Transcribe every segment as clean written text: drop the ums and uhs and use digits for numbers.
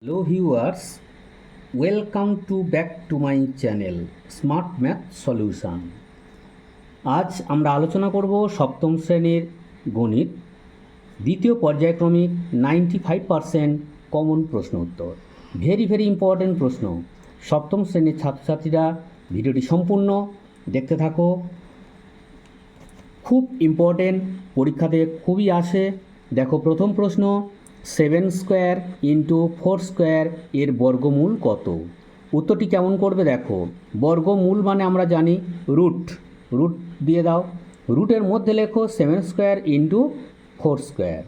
Hello viewers, welcome back to my channel smart math solution. আজ আমরা আলোচনা করব সপ্তম শ্রেণীর গণিত দ্বিতীয় পর্যায়ক্রমিক 95% কমন প্রশ্ন উত্তর। ভেরি ইম্পর্টেন্ট প্রশ্ন। সপ্তম শ্রেণীর ছাত্রছাত্রীরা ভিডিওটি সম্পূর্ণ দেখতে থাকো। খুব ইম্পর্টেন্ট, পরীক্ষাতে খুবই আসে। দেখো প্রথম প্রশ্ন, 7 স্কোয়ার ইন্টু 4 স্কোয়ার এর বর্গমূল কত? উত্তরটি কেমন করবে দেখো। বর্গমূল মানে আমরা জানি রুট দিয়ে দাও। রুটের মধ্যে লেখো 7 square into 4 square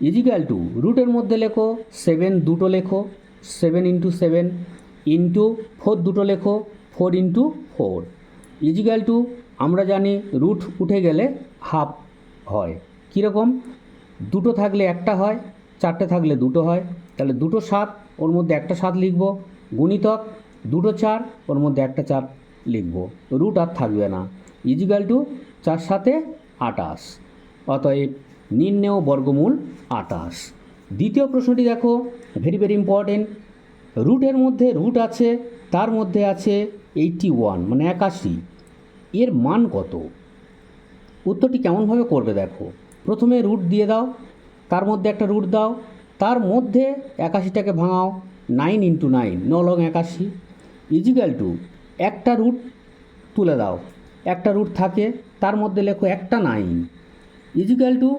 equal to রুটের মধ্যে লেখো 7 দুটো লেখো 7 ইন্টু 7 ইন্টু 4 দুটো লেখো 4 ইন্টু 4 ইজিক্যাল টু আমরা জানি রুট উঠে গেলে হাফ হয়। কীরকম? দুটো থাকলে একটা হয়, চারটে থাকলে দুটো হয়, তাহলে দুটো 7 ওর মধ্যে একটা 7 লিখব, গুণিতক দুটো 4 ওর মধ্যে একটা 4 লিখব, রুট আর থাকবে না। Equal to 4 7 28। অতএব নির্ণেয় বর্গমূল 28। দ্বিতীয় প্রশ্নটি দেখো, ভেরি ইম্পর্টেন্ট। রুটের মধ্যে রুট আছে, তার মধ্যে আছে 81 মানে 81, এর মান কত? উত্তরটি কেমনভাবে করবে দেখো। প্রথমে রুট দিয়ে দাও, তার মধ্যে একটা রুট দাও, তার মধ্যে 81টাকে ভাঙাও, 9 ইন্টু 9 9 লং 81 ইজিক্যাল টু একটা রুট তুলে দাও, একটা রুট থাকে, তার মধ্যে লেখো একটা 9 ইজিক্যাল টু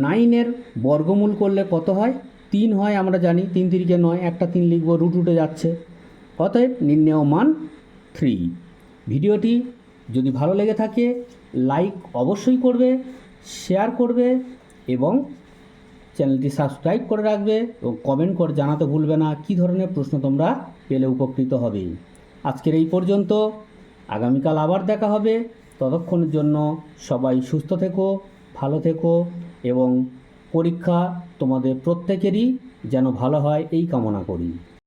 9-এর বর্গমূল করলে কত হয়? 3 হয়, আমরা জানি 3 3 9, একটা 3 লিখব, রুট উঠে যাচ্ছে। অতএব নির্ণেয় মান 3। ভিডিওটি যদি ভালো লেগে থাকে লাইক অবশ্যই করবে, শেয়ার করবে এবং চ্যানেলটি সাবস্ক্রাইব করে রাখবে এবং কমেন্ট করে জানাতে ভুলবে না কী ধরনের প্রশ্ন তোমরা পেলে উপকৃত হবে। আজকের এই পর্যন্ত, আগামীকাল আবার দেখা হবে। ততক্ষণের জন্য সবাই সুস্থ থেকো, ভালো থেকো এবং পরীক্ষা তোমাদের প্রত্যেকেরই যেন ভালো হয় এই কামনা করি।